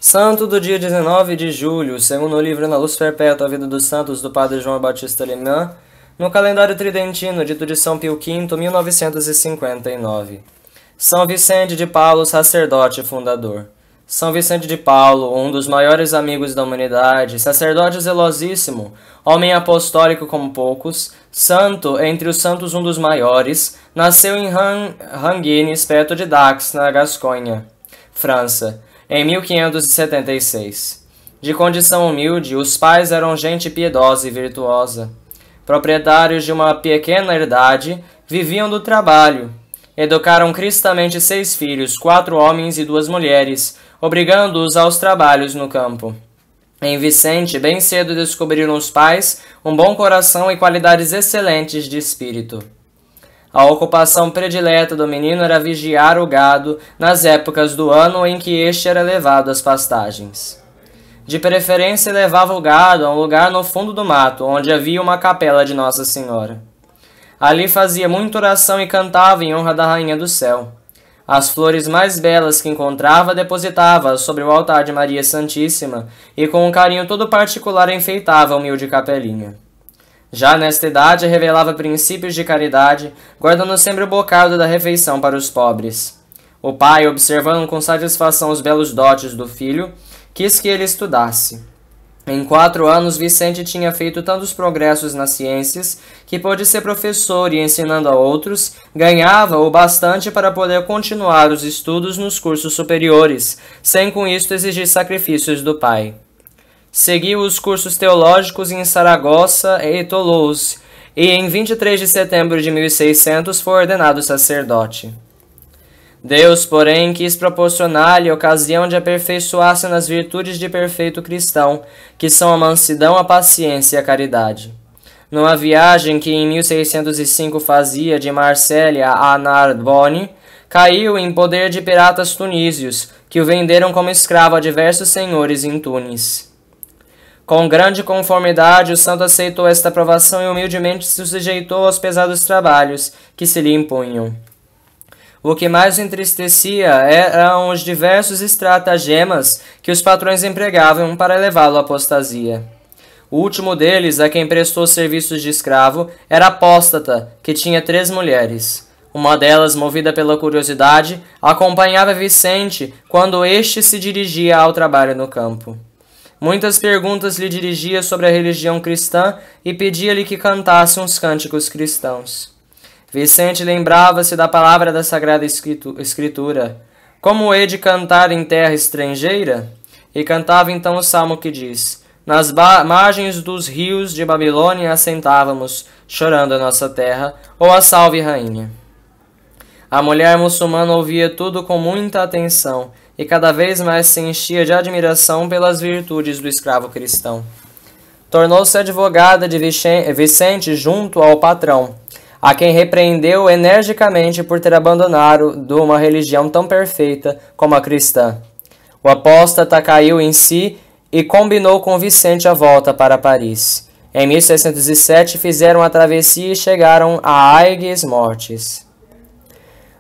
Santo do dia 19 de julho, segundo o livro Na Luz Perpétua, a Vida dos Santos, do Padre João Batista Limã, no calendário tridentino, dito de São Pio V, 1959. São Vicente de Paulo, sacerdote e fundador. São Vicente de Paulo, um dos maiores amigos da humanidade, sacerdote zelosíssimo, homem apostólico como poucos, santo entre os santos um dos maiores, nasceu em Ranguines, perto de Dax, na Gasconha, França, em 1576. De condição humilde, os pais eram gente piedosa e virtuosa. Proprietários de uma pequena herdade, viviam do trabalho. Educaram cristamente 6 filhos, 4 homens e 2 mulheres, obrigando-os aos trabalhos no campo. Em Vicente, bem cedo descobriram os pais um bom coração e qualidades excelentes de espírito. A ocupação predileta do menino era vigiar o gado nas épocas do ano em que este era levado às pastagens. De preferência, levava o gado a um lugar no fundo do mato, onde havia uma capela de Nossa Senhora. Ali fazia muita oração e cantava em honra da Rainha do Céu. As flores mais belas que encontrava depositava sobre o altar de Maria Santíssima e com um carinho todo particular enfeitava a humilde capelinha. Já nesta idade revelava princípios de caridade, guardando sempre o bocado da refeição para os pobres. O pai, observando com satisfação os belos dotes do filho, quis que ele estudasse. Em 4 anos, Vicente tinha feito tantos progressos nas ciências que pôde ser professor e, ensinando a outros, ganhava o bastante para poder continuar os estudos nos cursos superiores, sem com isto exigir sacrifícios do pai. Seguiu os cursos teológicos em Saragossa e Toulouse, e em 23 de setembro de 1600 foi ordenado sacerdote. Deus, porém, quis proporcionar-lhe ocasião de aperfeiçoar-se nas virtudes de perfeito cristão, que são a mansidão, a paciência e a caridade. Numa viagem que em 1605 fazia de Marsella a Narbonne, caiu em poder de piratas tunísios, que o venderam como escravo a diversos senhores em Tunis. Com grande conformidade, o santo aceitou esta provação e humildemente se sujeitou aos pesados trabalhos que se lhe impunham. O que mais o entristecia eram os diversos estratagemas que os patrões empregavam para levá-lo à apostasia. O último deles, a quem prestou serviços de escravo, era apóstata, que tinha 3 mulheres. Uma delas, movida pela curiosidade, acompanhava Vicente quando este se dirigia ao trabalho no campo. Muitas perguntas lhe dirigia sobre a religião cristã e pedia-lhe que cantasse uns cânticos cristãos. Vicente lembrava-se da palavra da Sagrada Escritura. Como hei de cantar em terra estrangeira? E cantava então o salmo que diz: nas margens dos rios de Babilônia assentávamos, chorando a nossa terra, ou a salve rainha. A mulher muçulmana ouvia tudo com muita atenção e cada vez mais se enchia de admiração pelas virtudes do escravo cristão. Tornou-se advogada de Vicente junto ao patrão, a quem repreendeu energicamente por ter abandonado uma religião tão perfeita como a cristã. O apóstata caiu em si e combinou com Vicente a volta para Paris. Em 1607 fizeram a travessia e chegaram a Aigues-Mortes.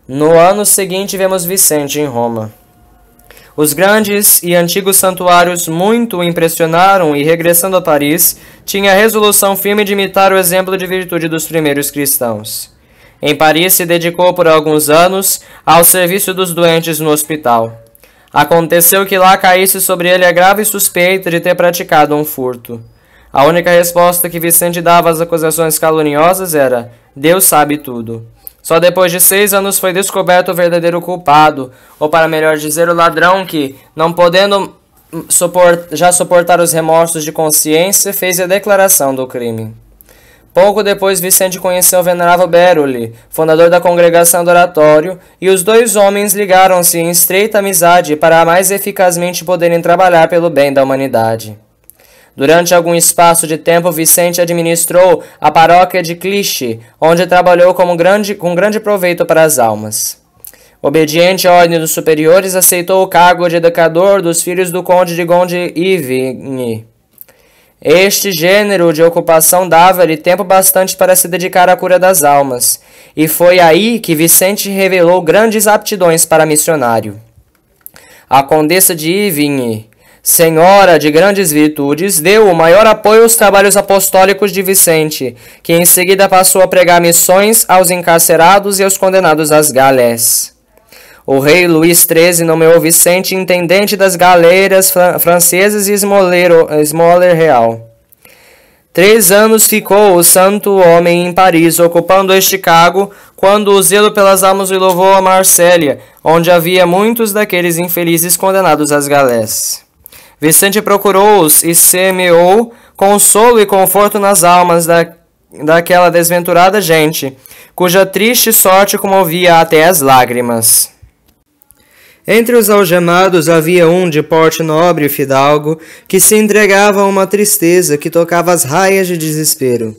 No ano seguinte vemos Vicente em Roma. Os grandes e antigos santuários muito o impressionaram e, regressando a Paris, tinha a resolução firme de imitar o exemplo de virtude dos primeiros cristãos. Em Paris se dedicou por alguns anos ao serviço dos doentes no hospital. Aconteceu que lá caísse sobre ele a grave suspeita de ter praticado um furto. A única resposta que Vicente dava às acusações caluniosas era: Deus sabe tudo. Só depois de 6 anos foi descoberto o verdadeiro culpado, ou para melhor dizer, o ladrão que, não podendo já suportar os remorsos de consciência, fez a declaração do crime. Pouco depois, Vicente conheceu o venerável Beroli, fundador da congregação do Oratório, e os 2 homens ligaram-se em estreita amizade para mais eficazmente poderem trabalhar pelo bem da humanidade. Durante algum espaço de tempo, Vicente administrou a paróquia de Clichy, onde trabalhou com grande proveito para as almas. Obediente à ordem dos superiores, aceitou o cargo de educador dos filhos do conde de Gonde-Ivigny. Este gênero de ocupação dava-lhe tempo bastante para se dedicar à cura das almas, e foi aí que Vicente revelou grandes aptidões para missionário. A condessa de Ivigny senhora de grandes virtudes, deu o maior apoio aos trabalhos apostólicos de Vicente, que em seguida passou a pregar missões aos encarcerados e aos condenados às galés. O rei Luís XIII nomeou Vicente intendente das galeiras francesas e esmoler real. 3 anos ficou o santo homem em Paris, ocupando este cargo, quando o zelo pelas almas o levou a Marsella, onde havia muitos daqueles infelizes condenados às galés. Vicente procurou-os e semeou consolo e conforto nas almas daquela desventurada gente, cuja triste sorte comovia até as lágrimas. Entre os algemados havia um de porte nobre e fidalgo, que se entregava a uma tristeza que tocava as raias de desespero.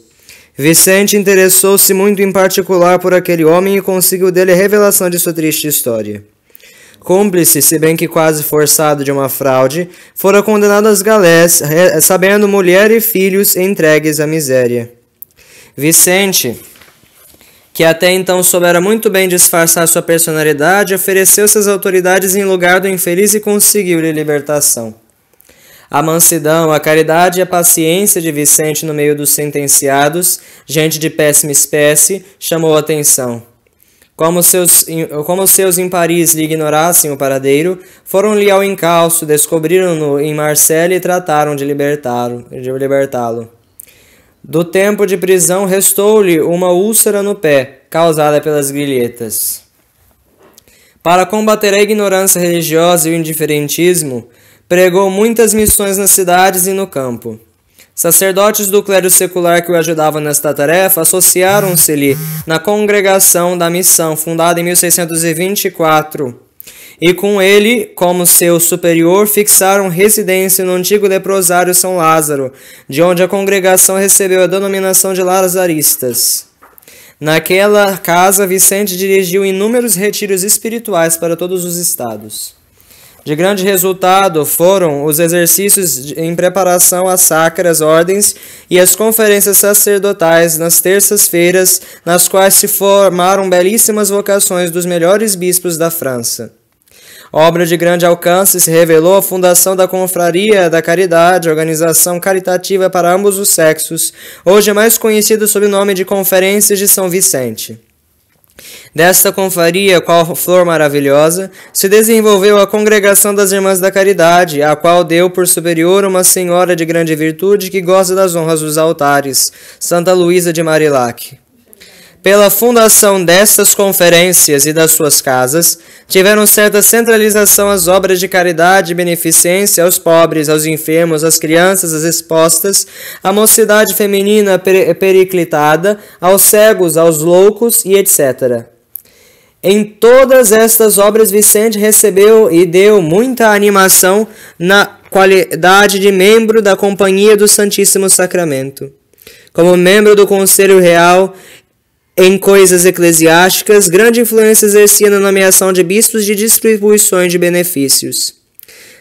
Vicente interessou-se muito em particular por aquele homem e conseguiu dele a revelação de sua triste história. Cúmplice, se bem que quase forçado de uma fraude, fora condenado às galés, sabendo mulher e filhos entregues à miséria. Vicente, que até então soubera muito bem disfarçar sua personalidade, ofereceu-se às autoridades em lugar do infeliz e conseguiu-lhe libertação. A mansidão, a caridade e a paciência de Vicente no meio dos sentenciados, gente de péssima espécie, chamou a atenção. Como seus em Paris lhe ignorassem o paradeiro, foram-lhe ao encalço, descobriram-no em Marsella e trataram de libertá-lo. Do tempo de prisão restou-lhe uma úlcera no pé, causada pelas grilhetas. Para combater a ignorância religiosa e o indiferentismo, pregou muitas missões nas cidades e no campo. Sacerdotes do clero secular que o ajudavam nesta tarefa associaram-se-lhe na Congregação da Missão, fundada em 1624, e com ele, como seu superior, fixaram residência no antigo leprosário São Lázaro, de onde a congregação recebeu a denominação de Lazaristas. Naquela casa, Vicente dirigiu inúmeros retiros espirituais para todos os estados. De grande resultado foram os exercícios em preparação às sacras ordens e as conferências sacerdotais nas terças-feiras, nas quais se formaram belíssimas vocações dos melhores bispos da França. Obra de grande alcance se revelou a fundação da Confraria da Caridade, organização caritativa para ambos os sexos, hoje mais conhecida sob o nome de Conferências de São Vicente. Desta confraria, qual flor maravilhosa, se desenvolveu a Congregação das Irmãs da Caridade, a qual deu por superior uma senhora de grande virtude que goza das honras dos altares, Santa Luísa de Marillac. Pela fundação destas conferências e das suas casas, tiveram certa centralização as obras de caridade e beneficência aos pobres, aos enfermos, às crianças, às expostas, à mocidade feminina periclitada, aos cegos, aos loucos e etc. Em todas estas obras, Vicente recebeu e deu muita animação na qualidade de membro da Companhia do Santíssimo Sacramento. Como membro do Conselho Real, em coisas eclesiásticas, grande influência exercia na nomeação de bispos de distribuições de benefícios.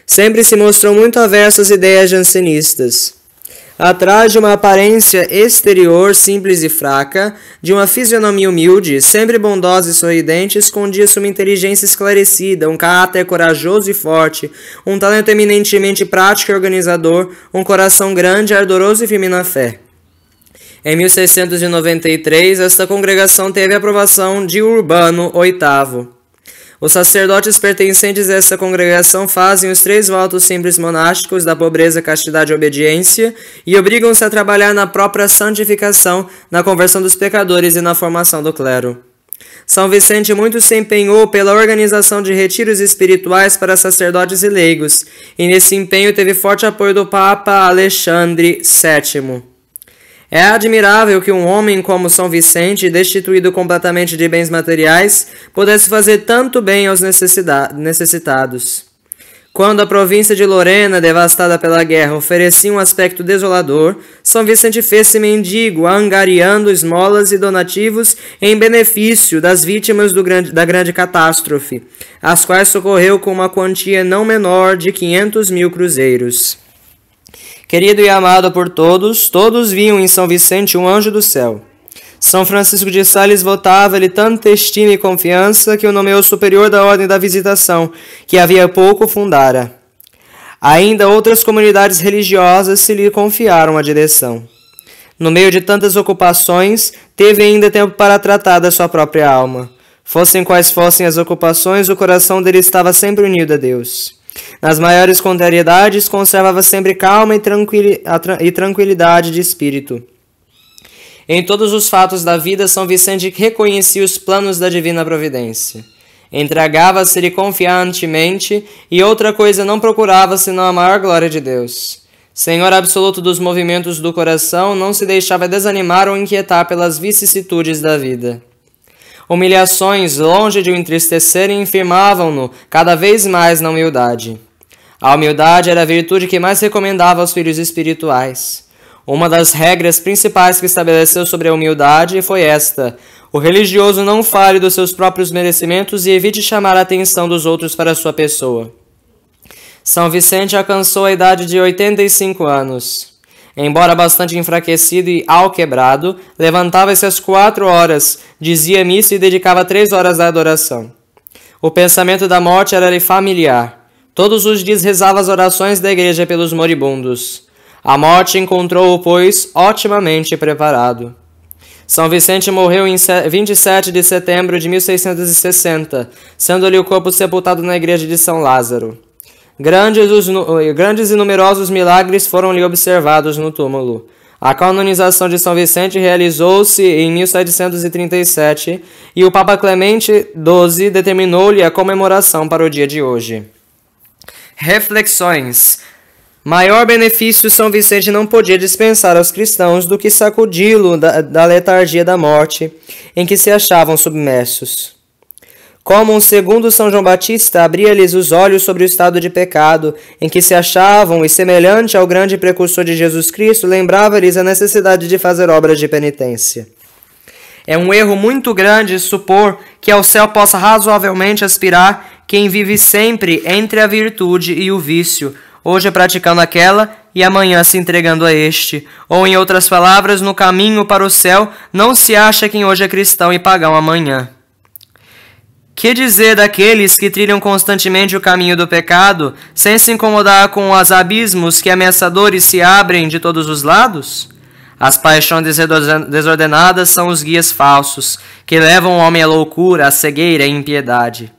Sempre se mostrou muito averso às ideias jansenistas. Atrás de uma aparência exterior simples e fraca, de uma fisionomia humilde, sempre bondosa e sorridente, escondia-se uma inteligência esclarecida, um caráter corajoso e forte, um talento eminentemente prático e organizador, um coração grande, ardoroso e firme na fé. Em 1693, esta congregação teve a aprovação de Urbano VIII. Os sacerdotes pertencentes a esta congregação fazem os 3 votos simples monásticos da pobreza, castidade e obediência e obrigam-se a trabalhar na própria santificação, na conversão dos pecadores e na formação do clero. São Vicente muito se empenhou pela organização de retiros espirituais para sacerdotes e leigos, e nesse empenho teve forte apoio do Papa Alexandre VII. É admirável que um homem como São Vicente, destituído completamente de bens materiais, pudesse fazer tanto bem aos necessitados. Quando a província de Lorena, devastada pela guerra, oferecia um aspecto desolador, São Vicente fez-se mendigo, angariando esmolas e donativos em benefício das vítimas da grande catástrofe, as quais socorreu com uma quantia não menor de 500.000 cruzeiros. Querido e amado por todos, todos viam em São Vicente um anjo do céu. São Francisco de Sales votava-lhe tanta estima e confiança que o nomeou superior da Ordem da Visitação, que havia pouco fundara. Ainda outras comunidades religiosas se lhe confiaram a direção. No meio de tantas ocupações, teve ainda tempo para tratar da sua própria alma. Fossem quais fossem as ocupações, o coração dele estava sempre unido a Deus. Nas maiores contrariedades, conservava sempre calma e tranquilidade de espírito. Em todos os fatos da vida, São Vicente reconhecia os planos da divina providência. Entregava-se-lhe confiantemente e outra coisa não procurava senão a maior glória de Deus. Senhor absoluto dos movimentos do coração, não se deixava desanimar ou inquietar pelas vicissitudes da vida. Humilhações, longe de o entristecerem, infirmavam-no cada vez mais na humildade. A humildade era a virtude que mais recomendava aos filhos espirituais. Uma das regras principais que estabeleceu sobre a humildade foi esta: o religioso não fale dos seus próprios merecimentos e evite chamar a atenção dos outros para a sua pessoa. São Vicente alcançou a idade de 85 anos. Embora bastante enfraquecido e alquebrado, levantava-se às 4 horas, dizia missa e dedicava 3 horas à adoração. O pensamento da morte era-lhe familiar. Todos os dias rezava as orações da igreja pelos moribundos. A morte encontrou-o, pois, otimamente preparado. São Vicente morreu em 27 de setembro de 1660, sendo-lhe o corpo sepultado na igreja de São Lázaro. Grandes e numerosos milagres foram-lhe observados no túmulo. A canonização de São Vicente realizou-se em 1737 e o Papa Clemente XII determinou-lhe a comemoração para o dia de hoje. Reflexões. Maior benefício São Vicente não podia dispensar aos cristãos do que sacudi-lo da letargia da morte em que se achavam submersos. Como um segundo São João Batista abria-lhes os olhos sobre o estado de pecado em que se achavam e, semelhante ao grande precursor de Jesus Cristo, lembrava-lhes a necessidade de fazer obras de penitência. É um erro muito grande supor que ao céu possa razoavelmente aspirar quem vive sempre entre a virtude e o vício, hoje praticando aquela e amanhã se entregando a este. Ou, em outras palavras, no caminho para o céu não se acha quem hoje é cristão e pagão amanhã. Que dizer daqueles que trilham constantemente o caminho do pecado, sem se incomodar com os abismos que ameaçadores se abrem de todos os lados? As paixões desordenadas são os guias falsos, que levam o homem à loucura, à cegueira e à impiedade.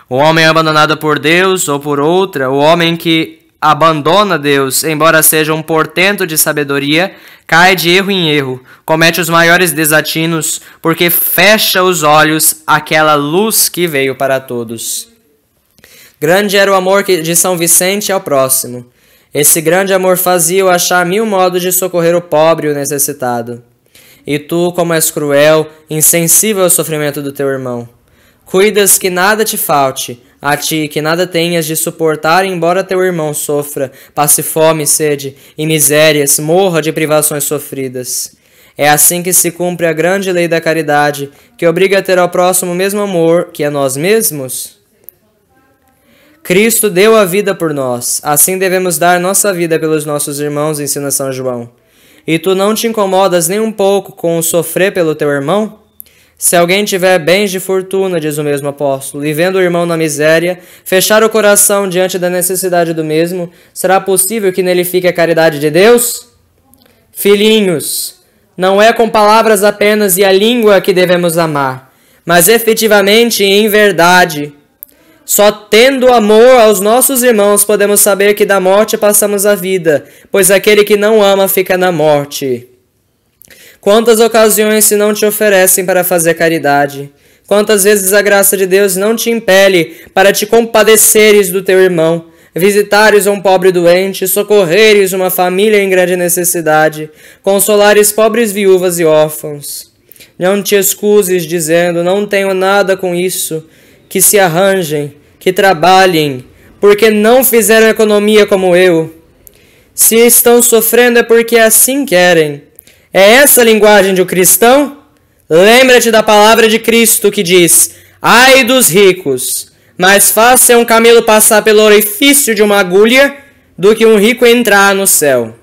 O homem abandonado por Deus ou por outra, o homem que abandona Deus, embora seja um portento de sabedoria, cai de erro em erro, comete os maiores desatinos, porque fecha os olhos àquela luz que veio para todos. Grande era o amor de São Vicente ao próximo. Esse grande amor fazia-o achar 1000 modos de socorrer o pobre e o necessitado. E tu, como és cruel, insensível ao sofrimento do teu irmão, cuidas que nada te falte, a ti que nada tenhas de suportar, embora teu irmão sofra, passe fome, sede e misérias, morra de privações sofridas. É assim que se cumpre a grande lei da caridade, que obriga a ter ao próximo o mesmo amor que a nós mesmos. Cristo deu a vida por nós, assim devemos dar nossa vida pelos nossos irmãos, ensina São João. E tu não te incomodas nem um pouco com o sofrer pelo teu irmão? Se alguém tiver bens de fortuna, diz o mesmo apóstolo, e vendo o irmão na miséria, fechar o coração diante da necessidade do mesmo, será possível que nele fique a caridade de Deus? Filhinhos, não é com palavras apenas e a língua que devemos amar, mas efetivamente e em verdade. Só tendo amor aos nossos irmãos podemos saber que da morte passamos à vida, pois aquele que não ama fica na morte. Quantas ocasiões se não te oferecem para fazer caridade? Quantas vezes a graça de Deus não te impele para te compadeceres do teu irmão, visitares um pobre doente, socorreres uma família em grande necessidade, consolares pobres viúvas e órfãos. Não te excuses dizendo, não tenho nada com isso, que se arranjem, que trabalhem, porque não fizeram economia como eu. Se estão sofrendo é porque assim querem. É essa a linguagem de um cristão? Lembra-te da palavra de Cristo que diz: ai dos ricos, mais fácil é um camelo passar pelo orifício de uma agulha do que um rico entrar no céu.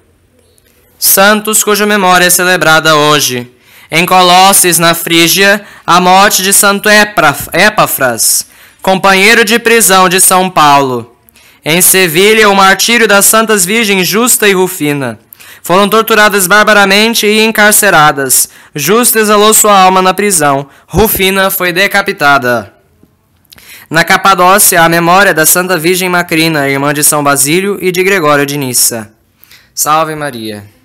Santos cuja memória é celebrada hoje. Em Colosses, na Frígia, a morte de Santo Epáfras, companheiro de prisão de São Paulo. Em Sevilha, o martírio das Santas Virgens Justa e Rufina. Foram torturadas barbaramente e encarceradas. Justa exalou sua alma na prisão. Rufina foi decapitada. Na Capadócia, a memória da Santa Virgem Macrina, irmã de São Basílio e de Gregório de Nissa. Salve Maria!